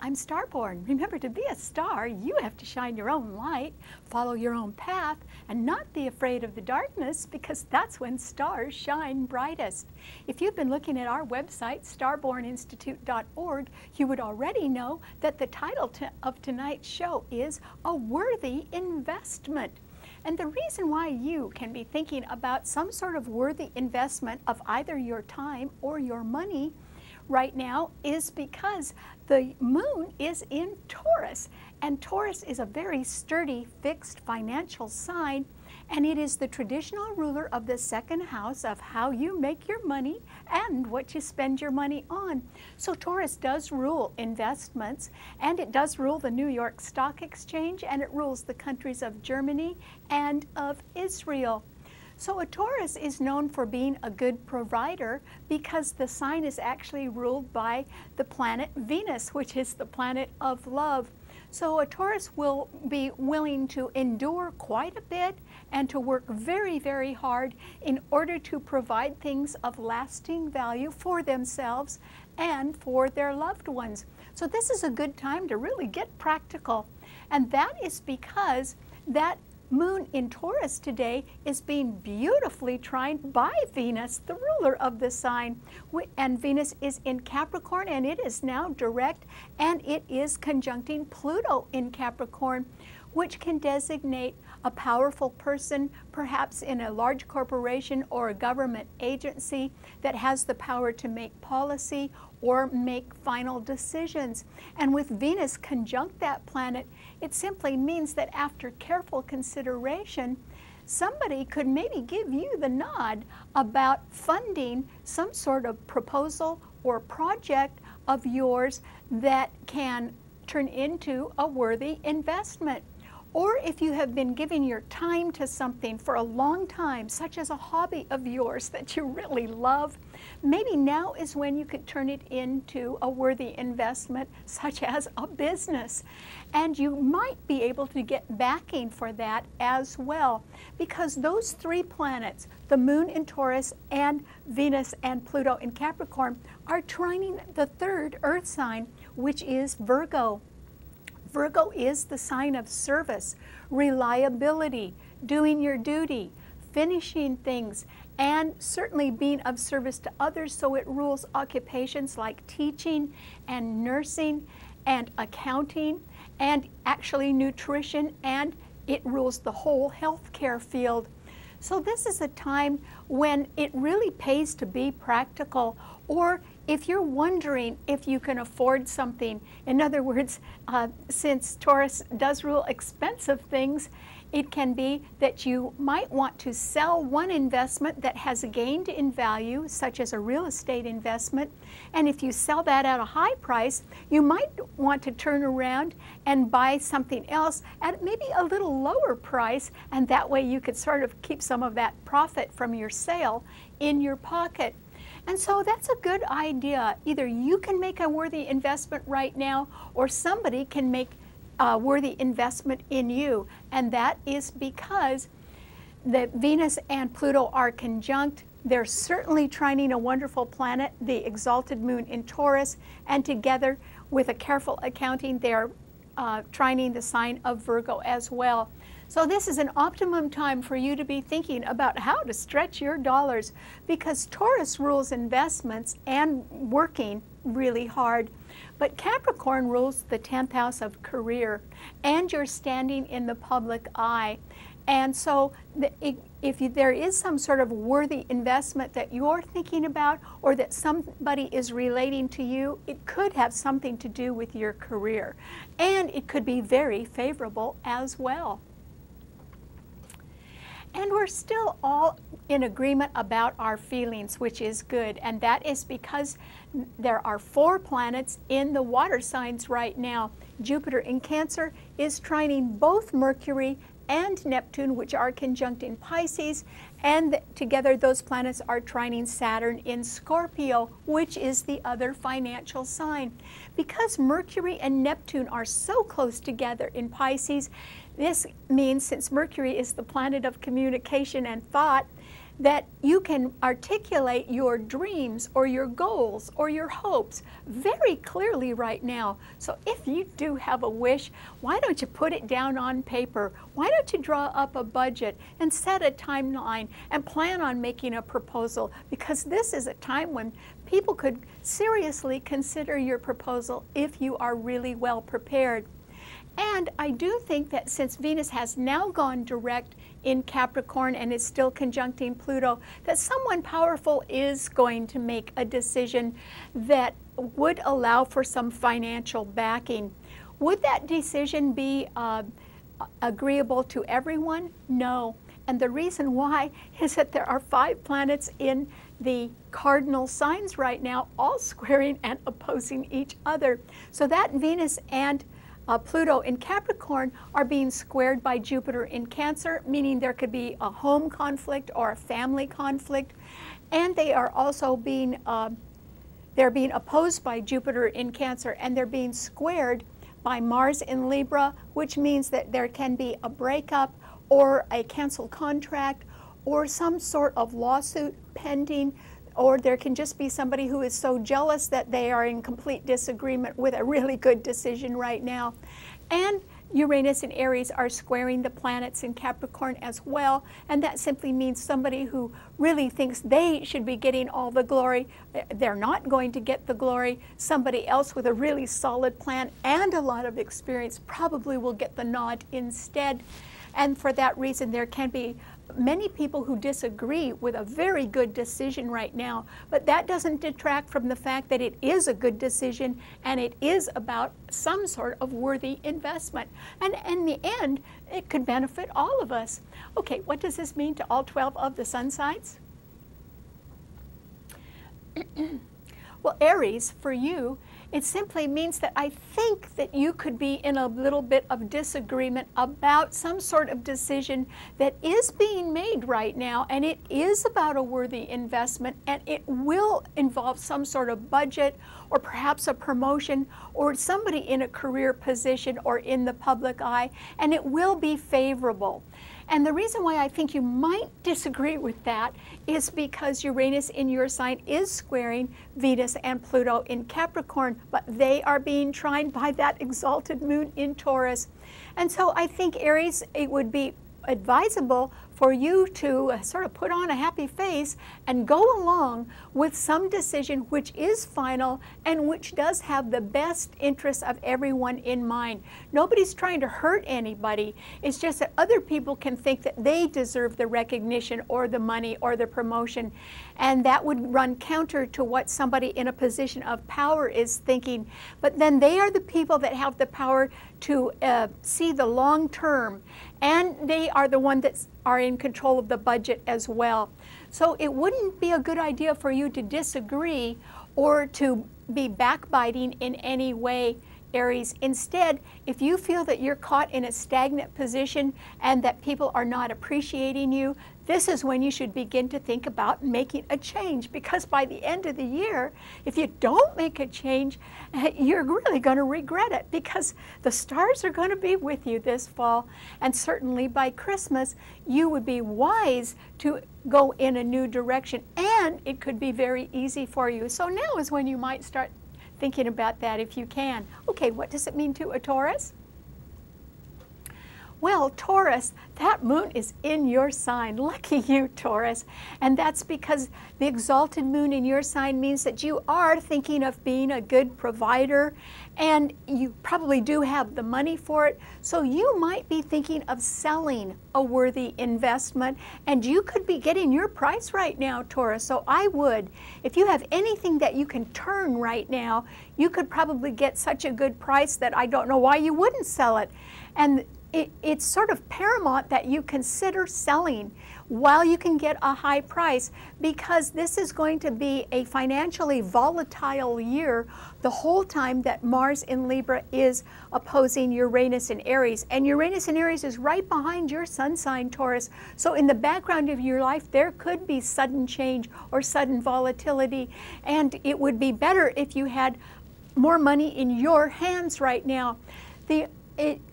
I'm Starborn. Remember, to be a star, you have to shine your own light, follow your own path, and not be afraid of the darkness, because that's when stars shine brightest. If you've been looking at our website, starborninstitute.org, you would already know that the title of tonight's show is A Worthy Investment. And the reason why you can be thinking about some sort of worthy investment of either your time or your money right now is because the moon is in Taurus, and Taurus is a very sturdy, fixed financial sign, and it is the traditional ruler of the second house of how you make your money and what you spend your money on. So Taurus does rule investments, and it does rule the New York Stock Exchange, and it rules the countries of Germany and of Israel. So a Taurus is known for being a good provider because the sign is actually ruled by the planet Venus, which is the planet of love. So a Taurus will be willing to endure quite a bit and to work very, very hard in order to provide things of lasting value for themselves and for their loved ones. So this is a good time to really get practical. And that is because that moon in Taurus today is being beautifully trined by Venus, the ruler of the sign. And Venus is in Capricorn, and it is now direct, and it is conjuncting Pluto in Capricorn, which can designate a powerful person, perhaps in a large corporation or a government agency that has the power to make policy or make final decisions. And with Venus conjunct that planet, it simply means that after careful consideration, somebody could maybe give you the nod about funding some sort of proposal or project of yours that can turn into a worthy investment. Or if you have been giving your time to something for a long time, such as a hobby of yours that you really love, maybe now is when you could turn it into a worthy investment, such as a business. And you might be able to get backing for that as well, because those three planets, the moon in Taurus and Venus and Pluto in Capricorn, are trining the third earth sign, which is Virgo. Virgo is the sign of service, reliability, doing your duty, finishing things, and certainly being of service to others. So it rules occupations like teaching and nursing and accounting and actually nutrition, and it rules the whole healthcare field. So this is a time when it really pays to be practical, or if you're wondering if you can afford something. In other words, since Taurus does rule expensive things, it can be that you might want to sell one investment that has gained in value, such as a real estate investment, and if you sell that at a high price, you might want to turn around and buy something else at maybe a little lower price, and that way you could sort of keep some of that profit from your sale in your pocket. And so that's a good idea. Either you can make a worthy investment right now, or somebody can make a worthy investment in you. And that is because the Venus and Pluto are conjunct. They're certainly trining a wonderful planet, the exalted moon in Taurus, and together with a careful accounting, they're trining the sign of Virgo as well. So this is an optimum time for you to be thinking about how to stretch your dollars, because Taurus rules investments and working really hard. But Capricorn rules the 10th house of career and your standing in the public eye. And so if there is some sort of worthy investment that you're thinking about, or that somebody is relating to you, it could have something to do with your career. And it could be very favorable as well. And we're still all in agreement about our feelings, which is good. And that is because there are 4 planets in the water signs right now. Jupiter in Cancer is trining both Mercury and Neptune, which are conjunct in Pisces, and together those planets are trining Saturn in Scorpio, which is the other financial sign. Because Mercury and Neptune are so close together in Pisces, this means, since Mercury is the planet of communication and thought, that you can articulate your dreams or your goals or your hopes very clearly right now. So if you do have a wish, why don't you put it down on paper? Why don't you draw up a budget and set a timeline and plan on making a proposal? Because this is a time when people could seriously consider your proposal if you are really well prepared. And I do think that since Venus has now gone direct in Capricorn and is still conjuncting Pluto, that someone powerful is going to make a decision that would allow for some financial backing. Would that decision be agreeable to everyone? No. And the reason why is that there are 5 planets in the cardinal signs right now, all squaring and opposing each other. So that Venus and Pluto in Capricorn are being squared by Jupiter in Cancer, meaning there could be a home conflict or a family conflict. And they are also being, they're being opposed by Jupiter in Cancer, and they're being squared by Mars in Libra, which means that there can be a breakup or a canceled contract or some sort of lawsuit pending, or there can just be somebody who is so jealous that they are in complete disagreement with a really good decision right now. And Uranus and Aries are squaring the planets in Capricorn as well, and that simply means somebody who really thinks they should be getting all the glory, they're not going to get the glory. Somebody else with a really solid plan and a lot of experience probably will get the nod instead. And for that reason, there can be many people who disagree with a very good decision right now, but that doesn't detract from the fact that it is a good decision and it is about some sort of worthy investment. And in the end, it could benefit all of us. Okay, what does this mean to all 12 of the sun signs? Well, Aries, for you, it simply means that I think that you could be in a little bit of disagreement about some sort of decision that is being made right now, and it is about a worthy investment, and it will involve some sort of budget or perhaps a promotion or somebody in a career position or in the public eye, and it will be favorable. And the reason why I think you might disagree with that is because Uranus in your sign is squaring Venus and Pluto in Capricorn, but they are being trined by that exalted moon in Taurus. And so I think, Aries, it would be advisable for you to sort of put on a happy face and go along with some decision which is final and which does have the best interests of everyone in mind. Nobody's trying to hurt anybody. It's just that other people can think that they deserve the recognition or the money or the promotion, and that would run counter to what somebody in a position of power is thinking. But then they are the people that have the power to see the long term, and they are the ones that are in control of the budget as well. So it wouldn't be a good idea for you to disagree or to be backbiting in any way, Aries. Instead, if you feel that you're caught in a stagnant position and that people are not appreciating you, this is when you should begin to think about making a change, because by the end of the year, if you don't make a change, you're really going to regret it, because the stars are going to be with you this fall, and certainly by Christmas, you would be wise to go in a new direction, and it could be very easy for you. So now is when you might start thinking about that if you can. Okay, what does it mean to a Taurus? Well, Taurus, that moon is in your sign. Lucky you, Taurus. And that's because the exalted moon in your sign means that you are thinking of being a good provider, and you probably do have the money for it. So you might be thinking of selling a worthy investment, and you could be getting your price right now, Taurus. So I would, if you have anything that you can turn right now, you could probably get such a good price that I don't know why you wouldn't sell it. And it's sort of paramount that you consider selling while you can get a high price, because this is going to be a financially volatile year the whole time that Mars in Libra is opposing Uranus in Aries. And Uranus in Aries is right behind your sun sign, Taurus. So in the background of your life, there could be sudden change or sudden volatility, and it would be better if you had more money in your hands right now.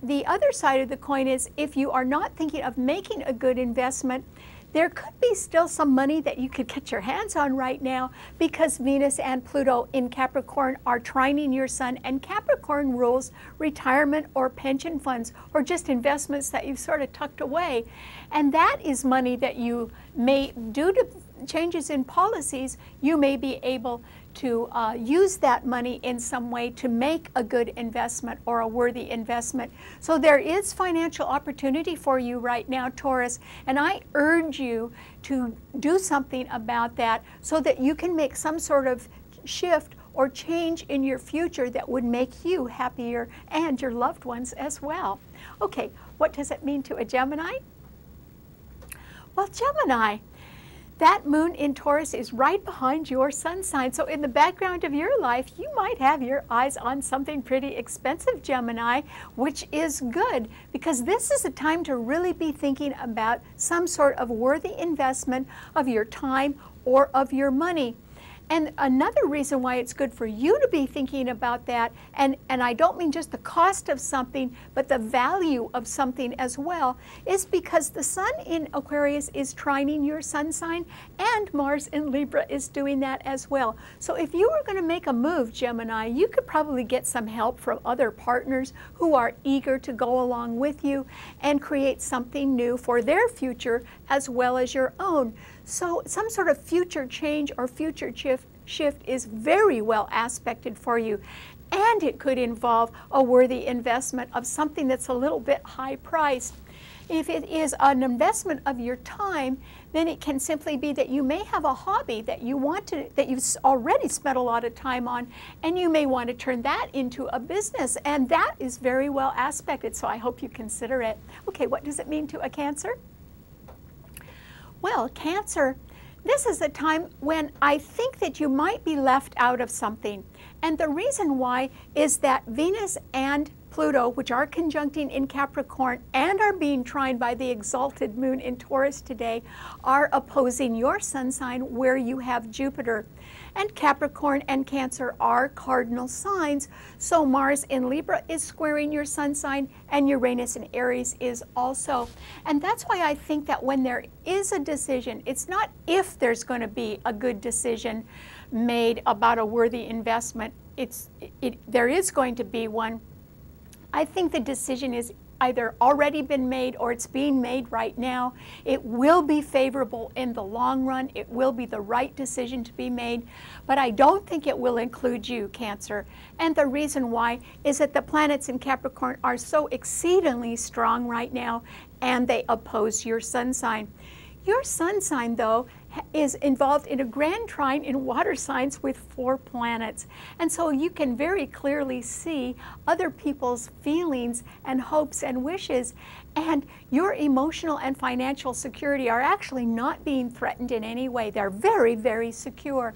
The other side of the coin is, if you are not thinking of making a good investment, there could be still some money that you could get your hands on right now because Venus and Pluto in Capricorn are trining your sun, and Capricorn rules retirement or pension funds or just investments that you've sort of tucked away. And that is money that you may, due to changes in policies, you may be able to use that money in some way to make a good investment or a worthy investment. So there is financial opportunity for you right now, Taurus, and I urge you to do something about that so that you can make some sort of shift or change in your future that would make you happier and your loved ones as well. Okay, what does it mean to a Gemini? Well, Gemini, that moon in Taurus is right behind your sun sign. So in the background of your life, you might have your eyes on something pretty expensive, Gemini, which is good because this is a time to really be thinking about some sort of worthy investment of your time or of your money. And another reason why it's good for you to be thinking about that, and I don't mean just the cost of something, but the value of something as well, is because the sun in Aquarius is trining your sun sign, and Mars in Libra is doing that as well. So if you were going to make a move, Gemini, you could probably get some help from other partners who are eager to go along with you and create something new for their future as well as your own. So some sort of future change or future shift is very well aspected for you. And it could involve a worthy investment of something that's a little bit high priced. If it is an investment of your time, then it can simply be that you may have a hobby that you want to, that you've already spent a lot of time on, and you may want to turn that into a business, and that is very well aspected, so I hope you consider it. Okay, what does it mean to a Cancer? Well, Cancer, this is a time when I think that you might be left out of something. And the reason why is that Venus and Pluto, which are conjuncting in Capricorn and are being trined by the exalted moon in Taurus today, are opposing your sun sign where you have Jupiter. And Capricorn and Cancer are cardinal signs, so Mars in Libra is squaring your sun sign, and Uranus in Aries is also. And that's why I think that when there is a decision, it's not if there's going to be a good decision made about a worthy investment, there is going to be one. I think the decision is either already been made or it's being made right now. It will be favorable in the long run. It will be the right decision to be made, but I don't think it will include you, Cancer. And the reason why is that the planets in Capricorn are so exceedingly strong right now, and they oppose your sun sign. Your sun sign, though, is involved in a grand trine in water signs with 4 planets. And so you can very clearly see other people's feelings and hopes and wishes, and your emotional and financial security are actually not being threatened in any way. They're very, very secure.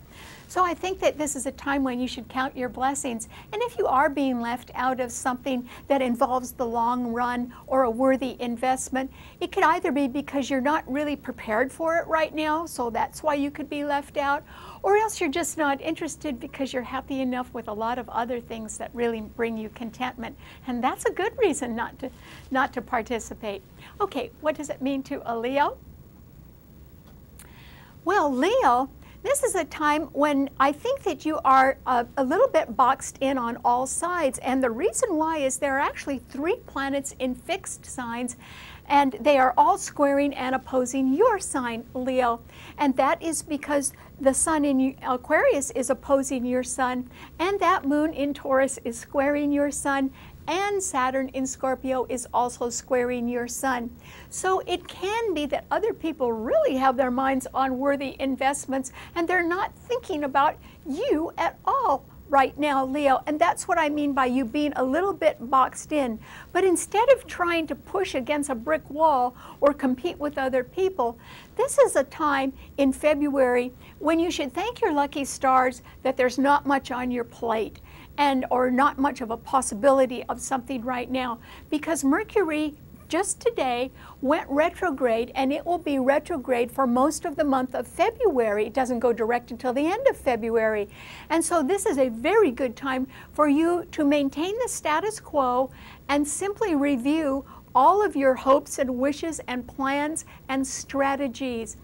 So I think that this is a time when you should count your blessings. And if you are being left out of something that involves the long run or a worthy investment, it could either be because you're not really prepared for it right now, so that's why you could be left out, or else you're just not interested because you're happy enough with a lot of other things that really bring you contentment. And that's a good reason not to participate. Okay, what does it mean to a Leo? Well, Leo, this is a time when I think that you are a little bit boxed in on all sides, and the reason why is there are actually 3 planets in fixed signs, and they are all squaring and opposing your sign, Leo. And that is because the sun in Aquarius is opposing your sun, and that moon in Taurus is squaring your sun, and Saturn in Scorpio is also squaring your sun. So it can be that other people really have their minds on worthy investments, and they're not thinking about you at all right now, Leo. And that's what I mean by you being a little bit boxed in. But instead of trying to push against a brick wall or compete with other people, this is a time in February when you should thank your lucky stars that there's not much on your plate, or not much of a possibility of something right now, because Mercury just today went retrograde, and it will be retrograde for most of the month of February. It doesn't go direct until the end of February. And so this is a very good time for you to maintain the status quo and simply review all of your hopes and wishes and plans and strategies.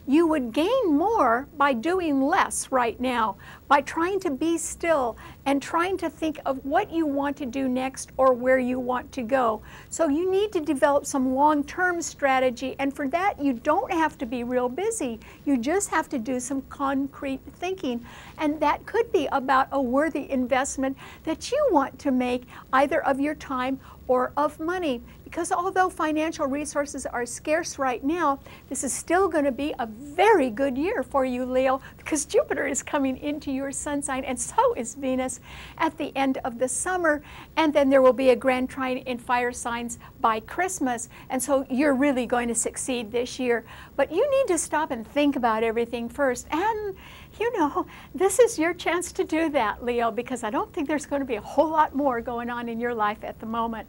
You would gain more by doing less right now, by trying to be still and trying to think of what you want to do next or where you want to go. So you need to develop some long-term strategy, and for that you don't have to be real busy. You just have to do some concrete thinking, and that could be about a worthy investment that you want to make, either of your time or of money. Because although financial resources are scarce right now, this is still going to be a very good year for you, Leo, because Jupiter is coming into your sun sign, and so is Venus at the end of the summer. And then there will be a grand trine in fire signs by Christmas. And so you're really going to succeed this year. But you need to stop and think about everything first. And you know, this is your chance to do that, Leo, because I don't think there's going to be a whole lot more going on in your life at the moment.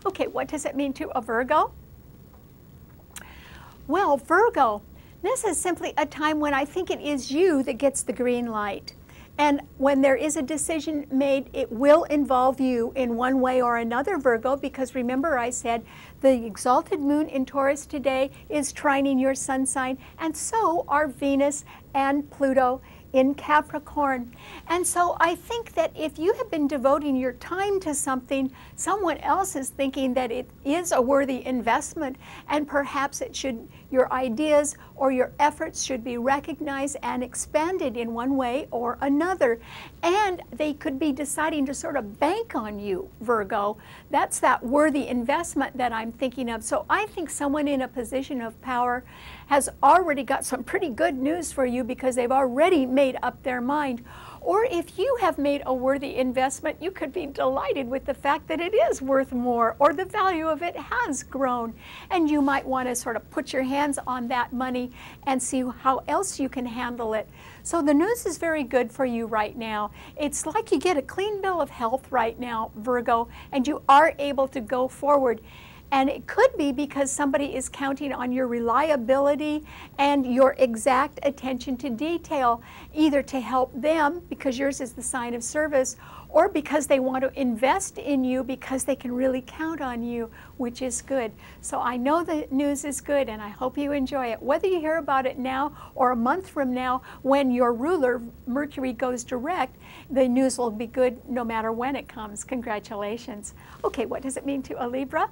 Okay, what does it mean to a Virgo? Well, Virgo, this is simply a time when I think it is you that gets the green light. And when there is a decision made, it will involve you in one way or another, Virgo, because remember I said the exalted moon in Taurus today is trining your sun sign, and so are Venus and Pluto in Capricorn. And so I think that if you have been devoting your time to something, someone else is thinking that it is a worthy investment, and perhaps it should, your ideas or your efforts should be recognized and expanded in one way or another. And they could be deciding to sort of bank on you, Virgo. That's that worthy investment that I'm thinking of. So I think someone in a position of power has already got some pretty good news for you, because they've already made up their mind. Or if you have made a worthy investment, you could be delighted with the fact that it is worth more, or the value of it has grown. And you might want to sort of put your hands on that money and see how else you can handle it. So the news is very good for you right now. It's like you get a clean bill of health right now, Virgo, and you are able to go forward. And it could be because somebody is counting on your reliability and your exact attention to detail, either to help them because yours is the sign of service, or because they want to invest in you because they can really count on you, which is good. So I know the news is good, and I hope you enjoy it. Whether you hear about it now or a month from now when your ruler, Mercury, goes direct, the news will be good no matter when it comes. Congratulations. Okay, what does it mean to a Libra?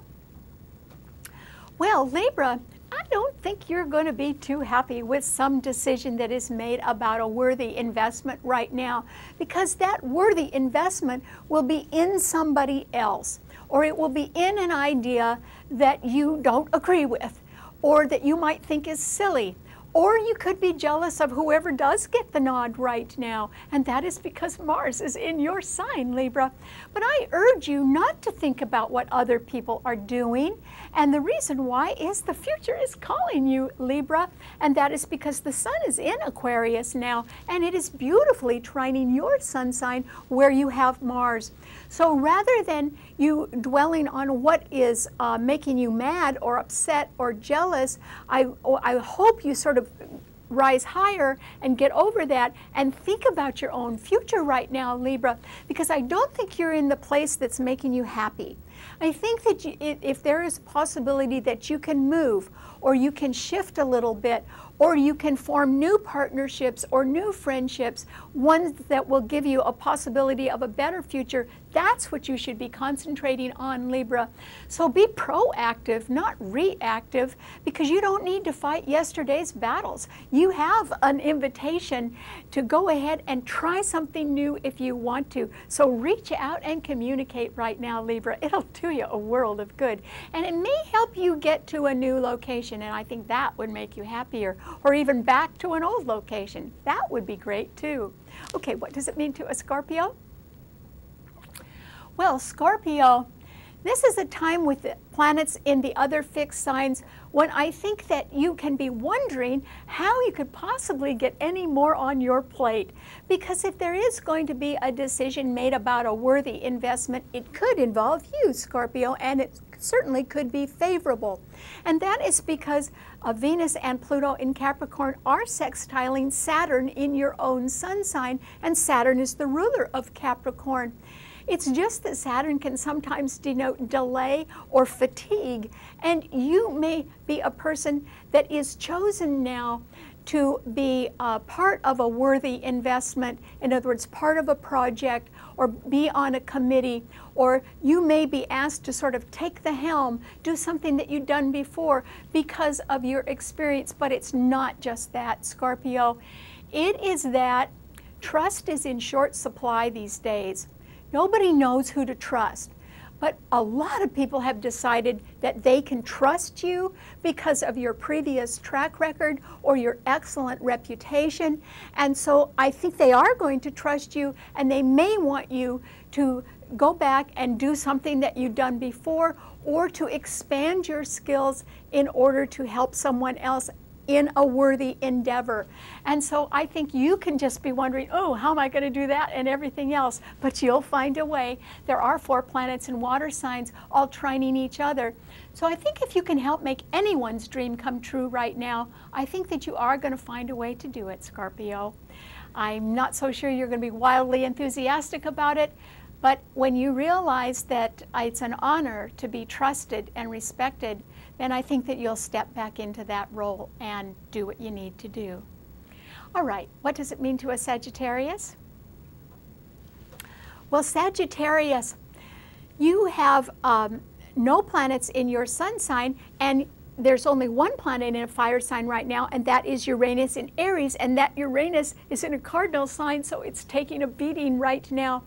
Well, Libra, I don't think you're going to be too happy with some decision that is made about a worthy investment right now, because that worthy investment will be in somebody else, or it will be in an idea that you don't agree with, or that you might think is silly. Or you could be jealous of whoever does get the nod right now, and that is because Mars is in your sign, Libra. But I urge you not to think about what other people are doing, and the reason why is the future is calling you, Libra, and that is because the sun is in Aquarius now, and it is beautifully trining your sun sign where you have Mars. So rather than you dwelling on what is making you mad or upset or jealous, I hope you sort of rise higher and get over that and think about your own future right now, Libra, because I don't think you're in the place that's making you happy. I think that if there is a possibility that you can move, or you can shift a little bit, or you can form new partnerships or new friendships, ones that will give you a possibility of a better future, that's what you should be concentrating on, Libra. So be proactive, not reactive, because you don't need to fight yesterday's battles. You have an invitation to go ahead and try something new if you want to. So reach out and communicate right now, Libra. It'll do you a world of good. And it may help you get to a new location, and I think that would make you happier. Or even back to an old location. That would be great too. Okay, what does it mean to a Scorpio? Well, Scorpio, this is a time with the planets in the other fixed signs when I think that you can be wondering how you could possibly get any more on your plate. Because if there is going to be a decision made about a worthy investment, it could involve you, Scorpio, and it certainly could be favorable. And that is because Venus and Pluto in Capricorn are sextiling Saturn in your own sun sign, and Saturn is the ruler of Capricorn. It's just that Saturn can sometimes denote delay or fatigue, and you may be a person that is chosen now to be part of a worthy investment, in other words, part of a project, or be on a committee, or you may be asked to sort of take the helm, do something that you've done before because of your experience. But it's not just that, Scorpio. It is that trust is in short supply these days. Nobody knows who to trust. But a lot of people have decided that they can trust you because of your previous track record or your excellent reputation. And so I think they are going to trust you, and they may want you to go back and do something that you've done before, or to expand your skills in order to help someone else in a worthy endeavor. And so I think you can just be wondering, oh, how am I going to do that and everything else? But you'll find a way. There are 4 planets and water signs all trining each other. So I think if you can help make anyone's dream come true right now, I think that you are going to find a way to do it, Scorpio. I'm not so sure you're going to be wildly enthusiastic about it, but when you realize that it's an honor to be trusted and respected, then I think that you'll step back into that role and do what you need to do. All right, what does it mean to a Sagittarius? Well, Sagittarius, you have no planets in your sun sign, and there's only one planet in a fire sign right now, and that is Uranus in Aries, and that Uranus is in a cardinal sign, so it's taking a beating right now.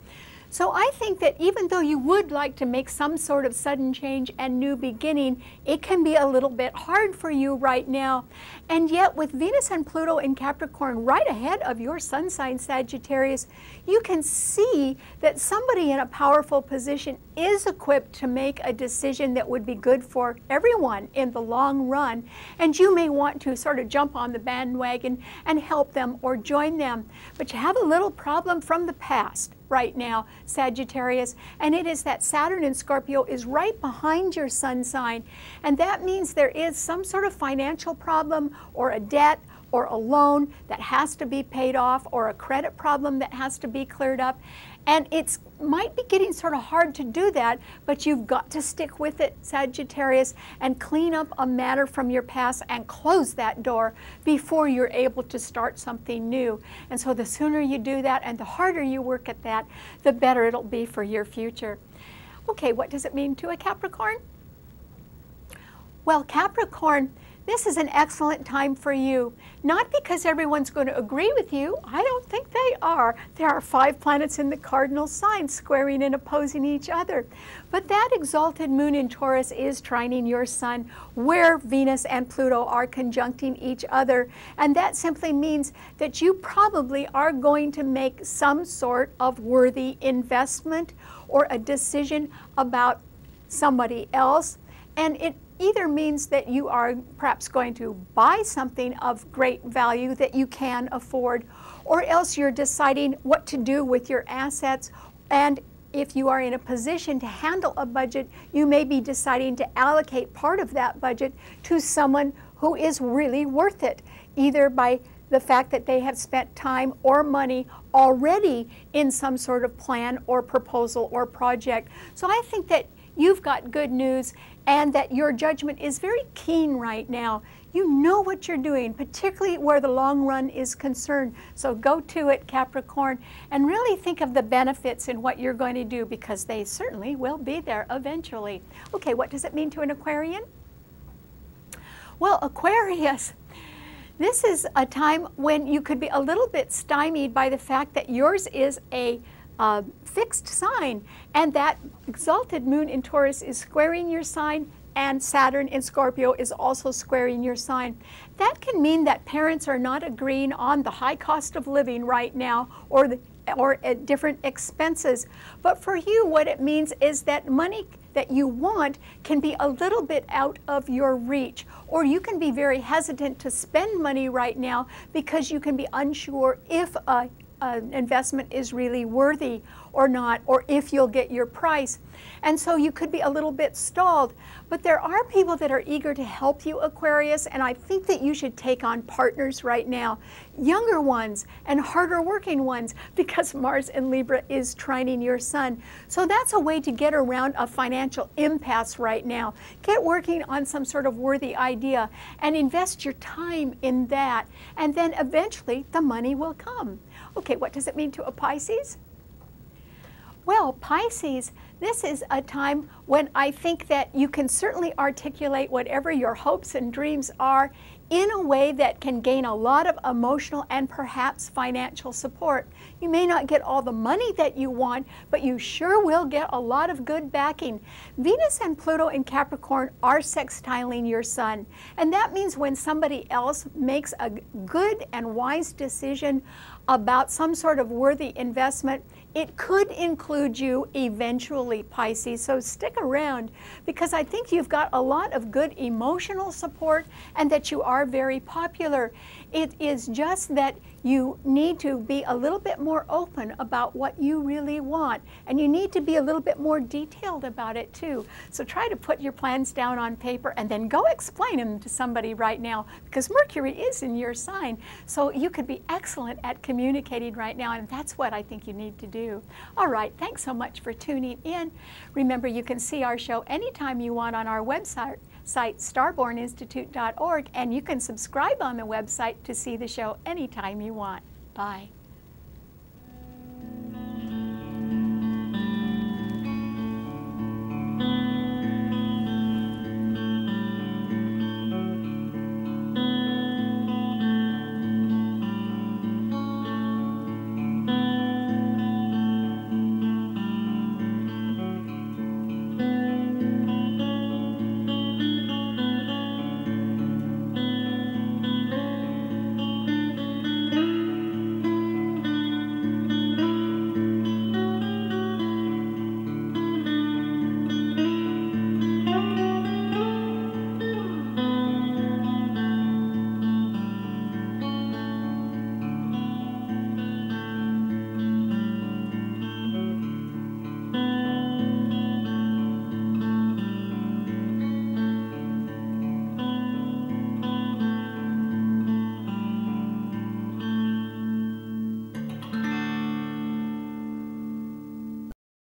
So I think that even though you would like to make some sort of sudden change and new beginning, it can be a little bit hard for you right now. And yet with Venus and Pluto in Capricorn right ahead of your sun sign, Sagittarius, you can see that somebody in a powerful position is equipped to make a decision that would be good for everyone in the long run. And you may want to sort of jump on the bandwagon and help them or join them. But you have a little problem from the past right now, Sagittarius, and it is that Saturn in Scorpio is right behind your sun sign, and that means there is some sort of financial problem or a debt or a loan that has to be paid off, or a credit problem that has to be cleared up. And it might be getting sort of hard to do that, but you've got to stick with it, Sagittarius, and clean up a matter from your past and close that door before you're able to start something new. And so the sooner you do that and the harder you work at that, the better it'll be for your future. Okay, what does it mean to a Capricorn? Well, Capricorn, this is an excellent time for you. Not because everyone's going to agree with you. I don't think they are. There are 5 planets in the cardinal signs squaring and opposing each other. But that exalted moon in Taurus is trining your sun, where Venus and Pluto are conjuncting each other. And that simply means that you probably are going to make some sort of worthy investment or a decision about somebody else. And it either means that you are perhaps going to buy something of great value that you can afford, or else you're deciding what to do with your assets. And if you are in a position to handle a budget, you may be deciding to allocate part of that budget to someone who is really worth it, either by the fact that they have spent time or money already in some sort of plan or proposal or project. So I think that you've got good news, and that your judgment is very keen right now. You know what you're doing, particularly where the long run is concerned. So go to it, Capricorn, and really think of the benefits in what you're going to do, because they certainly will be there eventually. Okay, what does it mean to an Aquarian? Well, Aquarius, this is a time when you could be a little bit stymied by the fact that yours is a fixed sign, and that exalted moon in Taurus is squaring your sign, and Saturn in Scorpio is also squaring your sign. That can mean that parents are not agreeing on the high cost of living right now, or different expenses. But for you, what it means is that money that you want can be a little bit out of your reach, or you can be very hesitant to spend money right now because you can be unsure if a an investment is really worthy or not, or if you'll get your price. And so you could be a little bit stalled. But there are people that are eager to help you, Aquarius, and I think that you should take on partners right now, younger ones and harder working ones, because Mars in Libra is trining your sun. So that's a way to get around a financial impasse right now. Get working on some sort of worthy idea and invest your time in that, and then eventually the money will come. Okay, what does it mean to a Pisces? Well, Pisces, this is a time when I think that you can certainly articulate whatever your hopes and dreams are in a way that can gain a lot of emotional and perhaps financial support. You may not get all the money that you want, but you sure will get a lot of good backing. Venus and Pluto in Capricorn are sextiling your sun, and that means when somebody else makes a good and wise decision about some sort of worthy investment, it could include you eventually, Pisces. So stick around, because I think you've got a lot of good emotional support and that you are very popular. It is just that you need to be a little bit more open about what you really want, and you need to be a little bit more detailed about it too. So try to put your plans down on paper and then go explain them to somebody right now, because Mercury is in your sign. So you could be excellent at communicating right now, and that's what I think you need to do. All right, thanks so much for tuning in. Remember, you can see our show anytime you want on our website, starborninstitute.org, and you can subscribe on the website to see the show anytime you want. Bye.